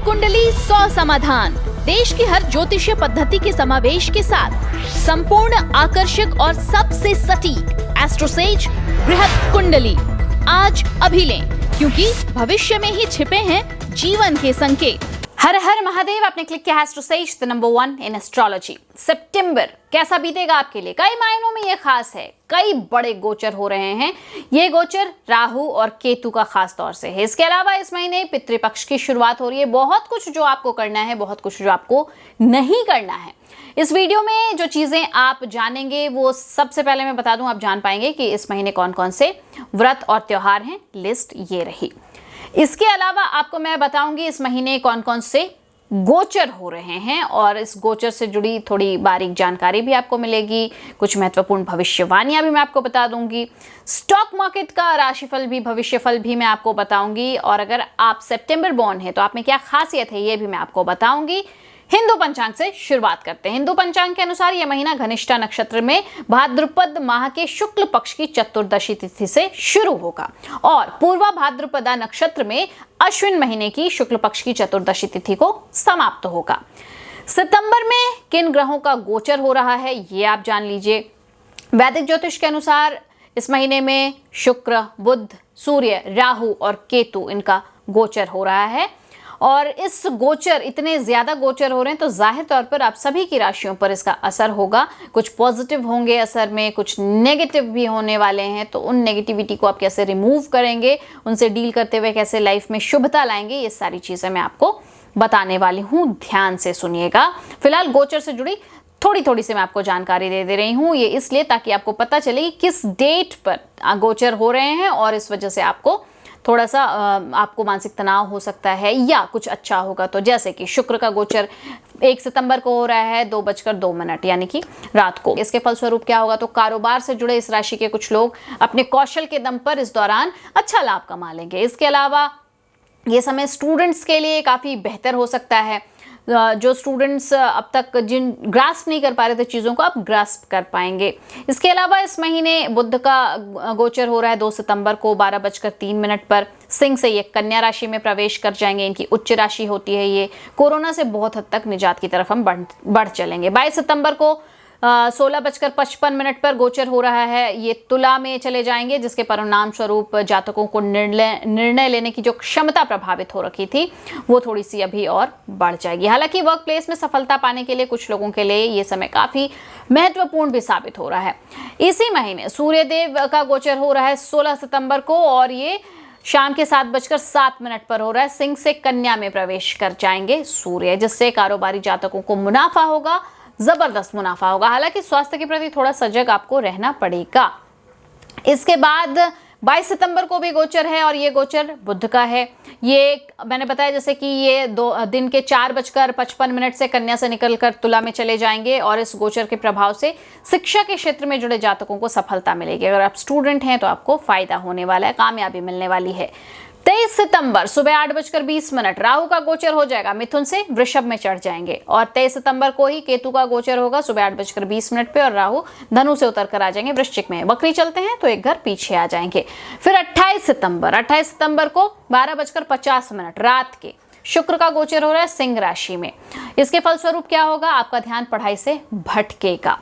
कुंडली 100 समाधान, देश की हर ज्योतिषीय पद्धति के समावेश के साथ संपूर्ण आकर्षक और सबसे सटीक एस्ट्रोसेज बृहत कुंडली। आज अभी लें, क्योंकि भविष्य में ही छिपे हैं जीवन के संकेत। हर हर महादेव। आपने क्लिक किया AstroSage, the number 1 in astrology. सितंबर कैसा बीतेगा आपके लिए? कई मायनों में ये खास है। कई बड़े गोचर हो रहे हैं। ये गोचर राहु और केतु का खास तौर से है। इसके अलावा इस महीने पितृपक्ष की शुरुआत हो रही है। बहुत कुछ जो आपको करना है, बहुत कुछ जो आपको नहीं करना है। इस वीडियो में जो चीजें आप जानेंगे वो सबसे पहले मैं बता दूं, आप जान पाएंगे कि इस महीने कौन कौन से व्रत और त्योहार हैं। लिस्ट ये रही। इसके अलावा आपको मैं बताऊंगी इस महीने कौन कौन से गोचर हो रहे हैं और इस गोचर से जुड़ी थोड़ी बारीक जानकारी भी आपको मिलेगी। कुछ महत्वपूर्ण भविष्यवाणियां भी मैं आपको बता दूंगी। स्टॉक मार्केट का राशिफल भी, भविष्यफल भी मैं आपको बताऊंगी। और अगर आप सितंबर बॉर्न है तो आप में क्या खासियत है ये भी मैं आपको बताऊंगी। हिंदू पंचांग से शुरुआत करते हैं। हिंदू पंचांग के अनुसार यह महीना घनिष्ठा नक्षत्र में भाद्रपद माह के शुक्ल पक्ष की चतुर्दशी तिथि से शुरू होगा और पूर्वा भाद्रपदा नक्षत्र में अश्विन महीने की शुक्ल पक्ष की चतुर्दशी तिथि को समाप्त होगा। सितंबर में किन ग्रहों का गोचर हो रहा है ये आप जान लीजिए। वैदिक ज्योतिष के अनुसार इस महीने में शुक्र, बुध, सूर्य, राहु और केतु इनका गोचर हो रहा है। और इस गोचर, इतने ज्यादा गोचर हो रहे हैं तो जाहिर तौर पर आप सभी की राशियों पर इसका असर होगा। कुछ पॉजिटिव होंगे असर में, कुछ नेगेटिव भी होने वाले हैं। तो उन नेगेटिविटी को आप कैसे रिमूव करेंगे, उनसे डील करते हुए कैसे लाइफ में शुभता लाएंगे, ये सारी चीजें मैं आपको बताने वाली हूँ। ध्यान से सुनिएगा। फिलहाल गोचर से जुड़ी थोड़ी सी मैं आपको जानकारी दे रही हूँ। ये इसलिए ताकि आपको पता चले कि किस डेट पर गोचर हो रहे हैं और इस वजह से आपको थोड़ा सा आपको मानसिक तनाव हो सकता है या कुछ अच्छा होगा। तो जैसे कि शुक्र का गोचर 1 सितंबर को हो रहा है 2:02 यानी कि रात को। इसके फलस्वरूप क्या होगा? तो कारोबार से जुड़े इस राशि के कुछ लोग अपने कौशल के दम पर इस दौरान अच्छा लाभ कमा लेंगे। इसके अलावा ये समय स्टूडेंट्स के लिए काफ़ी बेहतर हो सकता है। जो स्टूडेंट्स अब तक जिन ग्रास्प नहीं कर पा रहे थे चीज़ों को, आप ग्रास्प कर पाएंगे। इसके अलावा इस महीने बुध का गोचर हो रहा है 2 सितंबर को 12:03 पर। सिंह से ये कन्या राशि में प्रवेश कर जाएंगे। इनकी उच्च राशि होती है ये। कोरोना से बहुत हद तक निजात की तरफ हम बढ़ चलेंगे। 22 सितंबर को 16:55 पर गोचर हो रहा है। ये तुला में चले जाएंगे, जिसके परिणाम स्वरूप जातकों को निर्णय लेने की जो क्षमता प्रभावित हो रखी थी वो थोड़ी सी अभी और बढ़ जाएगी। हालांकि वर्क प्लेस में सफलता पाने के लिए कुछ लोगों के लिए ये समय काफी महत्वपूर्ण भी साबित हो रहा है। इसी महीने सूर्यदेव का गोचर हो रहा है 16 सितंबर को और ये शाम के 7:07 पर हो रहा है। सिंह से कन्या में प्रवेश कर जाएंगे सूर्य, जिससे कारोबारी जातकों को मुनाफा होगा, जबरदस्त मुनाफा होगा। हालांकि स्वास्थ्य के प्रति थोड़ा सजग आपको रहना पड़ेगा। इसके बाद 22 सितंबर को भी गोचर है और ये गोचर बुध का है। ये मैंने बताया जैसे कि ये दिन के 4:55 से कन्या से निकलकर तुला में चले जाएंगे और इस गोचर के प्रभाव से शिक्षा के क्षेत्र में जुड़े जातकों को सफलता मिलेगी। अगर आप स्टूडेंट हैं तो आपको फायदा होने वाला है, कामयाबी मिलने वाली है। 23 सितंबर सुबह 8:20 राहु का गोचर हो जाएगा, मिथुन से वृषभ में चढ़ जाएंगे। और 23 सितंबर को ही केतु का गोचर होगा सुबह 8:20 पे और राहु धनु से उतर कर आ जाएंगे वृश्चिक में। वक्री चलते हैं तो एक घर पीछे आ जाएंगे। फिर 28 सितंबर को 12:50 रात के शुक्र का गोचर हो रहा है सिंह राशि में। इसके फलस्वरूप क्या होगा? आपका ध्यान पढ़ाई से भटकेगा।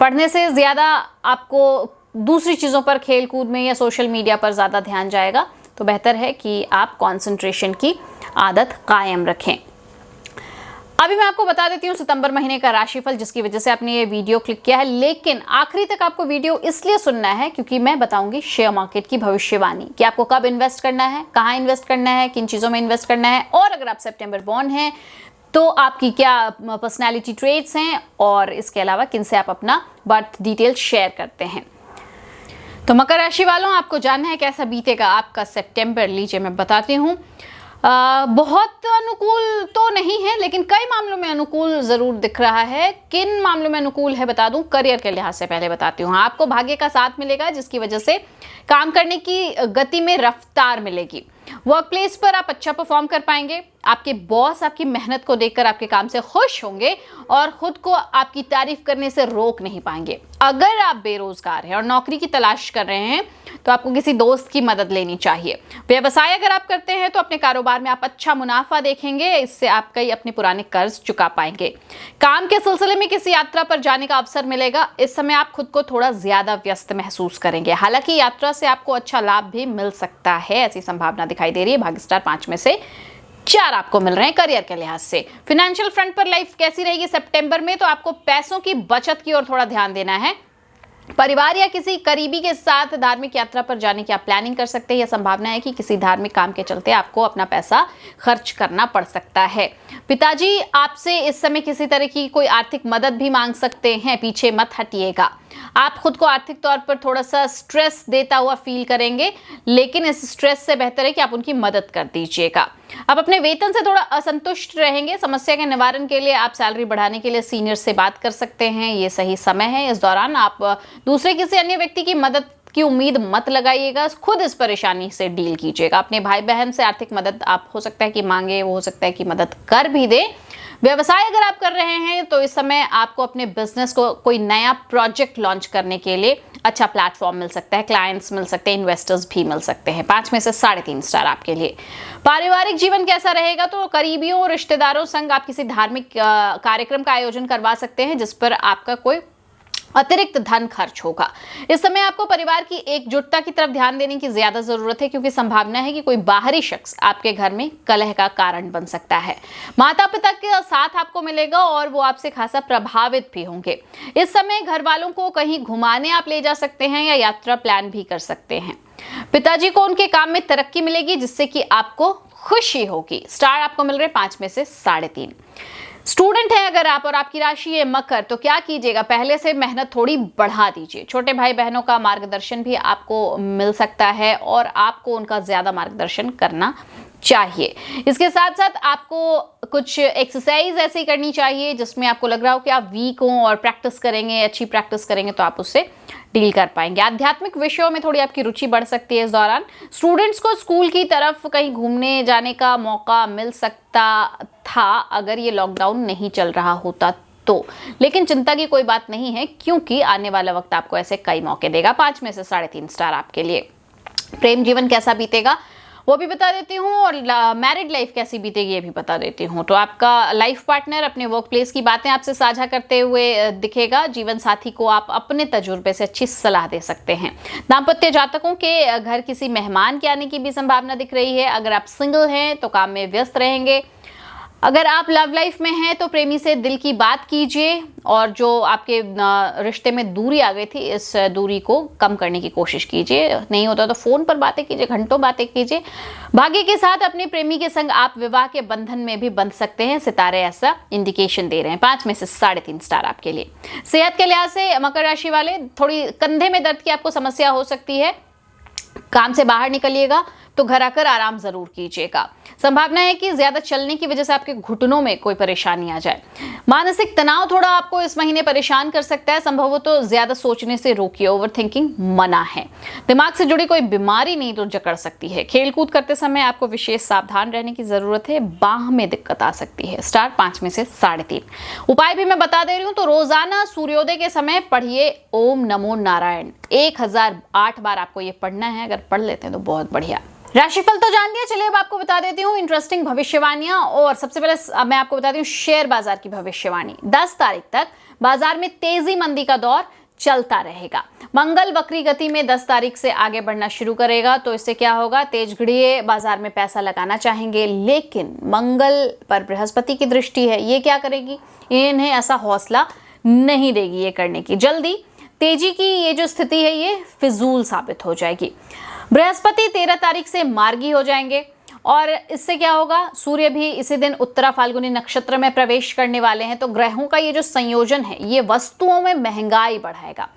पढ़ने से ज्यादा आपको दूसरी चीजों पर, खेल कूद में या सोशल मीडिया पर ज्यादा ध्यान जाएगा। तो बेहतर है कि आप कंसंट्रेशन की आदत कायम रखें। अभी मैं आपको बता देती हूँ सितंबर महीने का राशिफल, जिसकी वजह से आपने ये वीडियो क्लिक किया है। लेकिन आखिरी तक आपको वीडियो इसलिए सुनना है क्योंकि मैं बताऊंगी शेयर मार्केट की भविष्यवाणी कि आपको कब इन्वेस्ट करना है, कहाँ इन्वेस्ट करना है, किन चीज़ों में इन्वेस्ट करना है। और अगर आप सितंबर बॉर्न हैं तो आपकी क्या पर्सनैलिटी ट्रेट्स हैं और इसके अलावा किनसे आप अपना बर्थ डिटेल शेयर करते हैं। तो मकर राशि वालों, आपको जानना है कैसा बीतेगा आपका सितंबर। लीजिए मैं बताती हूँ। बहुत अनुकूल तो नहीं है, लेकिन कई मामलों में अनुकूल जरूर दिख रहा है। किन मामलों में अनुकूल है बता दूं। करियर के लिहाज से पहले बताती हूँ। आपको भाग्य का साथ मिलेगा, जिसकी वजह से काम करने की गति में रफ्तार मिलेगी। वर्क प्लेस पर आप अच्छा परफॉर्म कर पाएंगे। आपके बॉस आपकी मेहनत को देखकर आपके काम से खुश होंगे और खुद को आपकी तारीफ करने से रोक नहीं पाएंगे। अगर आप बेरोजगार हैं और नौकरी की तलाश कर रहे हैं तो आपको किसी दोस्त की मदद लेनी चाहिए। व्यवसाय अगर आप करते हैं तो अपने कारोबार में आप अच्छा मुनाफा देखेंगे, इससे आप कई अपने पुराने कर्ज चुका पाएंगे। काम के सिलसिले में किसी यात्रा पर जाने का अवसर मिलेगा। इस समय आप खुद को थोड़ा ज्यादा व्यस्त महसूस करेंगे, हालांकि यात्रा से आपको अच्छा लाभ भी मिल सकता है, ऐसी संभावना दिखाई दे रही है। भाग्य स्टार 5 में से 4 आपको मिल रहे हैं करियर के लिहाज से। फाइनेंशियल फ्रंट पर लाइफ कैसी रहेगी सितंबर में? तो आपको पैसों की बचत की ओर थोड़ा ध्यान देना है। परिवार या किसी करीबी के साथ धार्मिक यात्रा पर जाने की आप प्लानिंग कर सकते हैं। यह संभावना है कि किसी धार्मिक काम के चलते आपको अपना पैसा खर्च करना पड़ सकता है। पिताजी आपसे इस समय किसी तरह की कोई आर्थिक मदद भी मांग सकते हैं, पीछे मत हटिएगा। आप खुद को आर्थिक तौर पर थोड़ा सा स्ट्रेस देता हुआ फील करेंगे, लेकिन इस स्ट्रेस से बेहतर है कि आप उनकी मदद कर दीजिएगा। आप अपने वेतन से थोड़ा असंतुष्ट रहेंगे। समस्या के निवारण के लिए आप सैलरी बढ़ाने के लिए सीनियर से बात कर सकते हैं, ये सही समय है। इस दौरान आप दूसरे किसी अन्य व्यक्ति की मदद की उम्मीद मत लगाइएगा, खुद इस परेशानी से डील कीजिएगा। अपने भाई बहन से आर्थिक मदद आप हो सकता है कि मांगे, वो हो सकता है कि मदद कर भी दे। व्यवसाय अगर आप कर रहे हैं तो इस समय आपको अपने बिजनेस को कोई नया प्रोजेक्ट लॉन्च करने के लिए अच्छा प्लेटफॉर्म मिल सकता है, क्लाइंट्स मिल सकते हैं, इन्वेस्टर्स भी मिल सकते हैं। 5 में से 3.5 स्टार आपके लिए। पारिवारिक जीवन कैसा रहेगा? तो करीबियों और रिश्तेदारों संग आप किसी धार्मिक कार्यक्रम का आयोजन करवा सकते हैं, जिस पर आपका कोई अतिरिक्त धन खर्च होगा। इस समय आपको परिवार की एकजुटता की तरफ ध्यान देने की ज्यादा जरूरत है, क्योंकि संभावना है कि कोई बाहरी शख्स आपके घर में कलह का कारण बन सकता है। माता पिता के साथ आपको मिलेगा और वो आपसे खासा प्रभावित भी होंगे। इस समय घर वालों को कहीं घुमाने आप ले जा सकते हैं या यात्रा प्लान भी कर सकते हैं। पिताजी को उनके काम में तरक्की मिलेगी, जिससे कि आपको खुशी होगी। स्टार आपको मिल रहे 5 में से 3.5। स्टूडेंट है अगर आप और आपकी राशि है मकर, तो क्या कीजिएगा? पहले से मेहनत थोड़ी बढ़ा दीजिए। छोटे भाई बहनों का मार्गदर्शन भी आपको मिल सकता है और आपको उनका ज्यादा मार्गदर्शन करना चाहिए। इसके साथ साथ आपको कुछ एक्सरसाइज ऐसी करनी चाहिए जिसमें आपको लग रहा हो कि आप वीक हो, और प्रैक्टिस करेंगे, अच्छी प्रैक्टिस करेंगे तो आप उससे डील कर पाएंगे। आध्यात्मिक विषयों में थोड़ी आपकी रुचि बढ़ सकती है इस दौरान। स्टूडेंट्स को स्कूल की तरफ कहीं घूमने जाने का मौका मिल सकता था अगर ये लॉकडाउन नहीं चल रहा होता तो, लेकिन चिंता की कोई बात नहीं है, क्योंकि आने वाला वक्त आपको ऐसे कई मौके देगा। 5 में से 3.5 स्टार आपके लिए। प्रेम जीवन कैसा बीतेगा वो भी बता देती हूँ, और मैरिड लाइफ कैसी बीतेगी ये भी बता देती हूँ। तो आपका लाइफ पार्टनर अपने वर्क प्लेस की बातें आपसे साझा करते हुए दिखेगा। जीवन साथी को आप अपने तजुर्बे से अच्छी सलाह दे सकते हैं। दाम्पत्य जातकों के घर किसी मेहमान के आने की भी संभावना दिख रही है। अगर आप सिंगल हैं तो काम में व्यस्त रहेंगे। अगर आप लव लाइफ में हैं तो प्रेमी से दिल की बात कीजिए, और जो आपके रिश्ते में दूरी आ गई थी, इस दूरी को कम करने की कोशिश कीजिए। नहीं होता तो फोन पर बातें कीजिए, घंटों बातें कीजिए। भाग्य के साथ अपने प्रेमी के संग आप विवाह के बंधन में भी बंध सकते हैं, सितारे ऐसा इंडिकेशन दे रहे हैं। 5 में से 3.5 स्टार आपके लिए। सेहत के लिहाज से मकर राशि वाले, थोड़ी कंधे में दर्द की आपको समस्या हो सकती है। काम से बाहर निकलिएगा तो घर आकर आराम जरूर कीजिएगा। संभावना है कि ज्यादा चलने की वजह से आपके घुटनों में कोई परेशानी आ जाए। मानसिक तनाव थोड़ा आपको इस महीने परेशान कर सकता है। संभव हो तो ज्यादा सोचने से रोकिए, ओवरथिंकिंग मना है। दिमाग से जुड़ी कोई बीमारी नहीं तो जकड़ सकती है। खेलकूद करते समय आपको विशेष सावधान रहने की जरूरत है, बाह में दिक्कत आ सकती है। स्टार 5 में से 3.5। उपाय भी मैं बता दे रही हूँ, तो रोजाना सूर्योदय के समय पढ़िए ओम नमो नारायण। 1008 बार आपको ये पढ़ना है। अगर पढ़ लेते हैं तो बहुत बढ़िया। राशिफल तो जान लिया, चलिए अब आपको बता देती हूँ इंटरेस्टिंग भविष्यवाणियां। और सबसे पहले मैं आपको बताती हूँ शेयर बाजार की भविष्यवाणी। 10 तारीख तक बाजार में तेजी मंदी का दौर चलता रहेगा। मंगल वक्री गति में 10 तारीख से आगे बढ़ना शुरू करेगा, तो इससे क्या होगा? तेज घड़िए बाजार में पैसा लगाना चाहेंगे, लेकिन मंगल पर बृहस्पति की दृष्टि है। ये क्या करेगी? इन्हें ऐसा हौसला नहीं देगी ये करने की। जल्दी तेजी की ये जो स्थिति है ये फिजूल साबित हो जाएगी। बृहस्पति 13 तारीख से मार्गी हो जाएंगे, और इससे क्या होगा? सूर्य भी इसी दिन उत्तरा फाल्गुनी नक्षत्र में प्रवेश करने वाले हैं। तो ग्रहों का ये जो संयोजन है ये वस्तुओं में महंगाई बढ़ाएगा।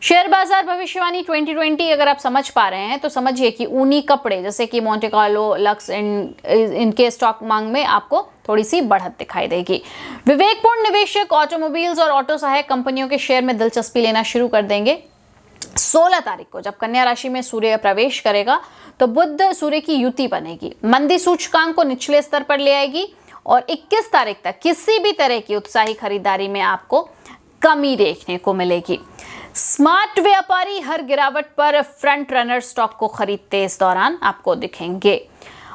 शेयर बाजार भविष्यवाणी 2020 अगर आप समझ पा रहे हैं तो समझिए कि ऊनी कपड़े जैसे कि मोंटे कार्लो, लक्स, इनके स्टॉक मांग में आपको थोड़ी सी बढ़त दिखाई देगी। विवेकपूर्ण निवेशक ऑटोमोबाइल्स और ऑटो सहायक कंपनियों के शेयर में दिलचस्पी लेना शुरू कर देंगे। 16 तारीख को जब कन्या राशि में सूर्य प्रवेश करेगा तो बुध सूर्य की युति बनेगी। मंदी सूचकांक को निचले स्तर पर ले आएगी, और 21 तारीख तक किसी भी तरह की उत्साही खरीदारी में आपको कमी देखने को मिलेगी। स्मार्ट व्यापारी हर गिरावट पर फ्रंट रनर स्टॉक को खरीदते इस दौरान आपको दिखेंगे।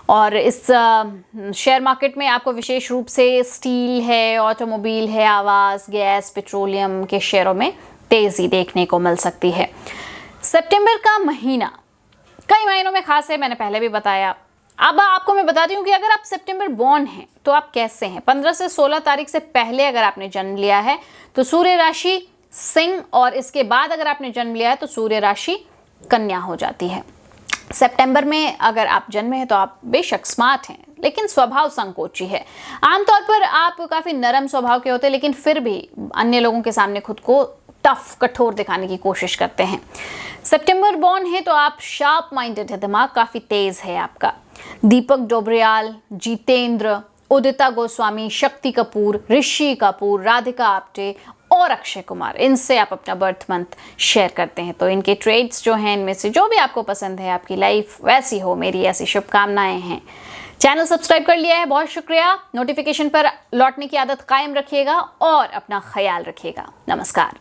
और इस शेयर मार्केट में आपको विशेष रूप से स्टील है, ऑटोमोबाइल है, आवास, गैस, पेट्रोलियम के शेयरों में तेजी देखने को मिल सकती है। सितंबर का महीना कई महीनों में खास है, मैंने पहले भी बताया। अब आपको मैं बताती हूँ कि अगर आप सितंबर बॉर्न हैं तो आप कैसे हैं। 15 से 16 तारीख से पहले अगर आपने जन्म लिया है तो सूर्य राशि सिंह, और इसके बाद अगर आपने जन्म लिया है तो सूर्य राशि कन्या हो जाती है। सितंबर में अगर आप जन्मे हैं तो आप बेशक स्मार्ट हैं, लेकिन स्वभाव संकोची है। आमतौर पर आप काफी नरम स्वभाव के होते हैं, लेकिन फिर भी अन्य लोगों के सामने खुद को टफ, कठोर दिखाने की कोशिश करते हैं। सितंबर बॉर्न है तो आप शार्प माइंडेड है, दिमाग काफी तेज है आपका। दीपक डोबरियाल, जितेंद्र, उदिता गोस्वामी, शक्ति कपूर, ऋषि कपूर, राधिका आप्टे और अक्षय कुमार, इनसे आप अपना बर्थ मंथ शेयर करते हैं तो इनके ट्रेड्स जो हैं, इनमें से जो भी आपको पसंद है, आपकी लाइफ वैसी हो, मेरी ऐसी शुभकामनाएं हैं। चैनल सब्सक्राइब कर लिया है, बहुत शुक्रिया। नोटिफिकेशन पर लौटने की आदत कायम रखिएगा और अपना ख्याल रखिएगा। नमस्कार।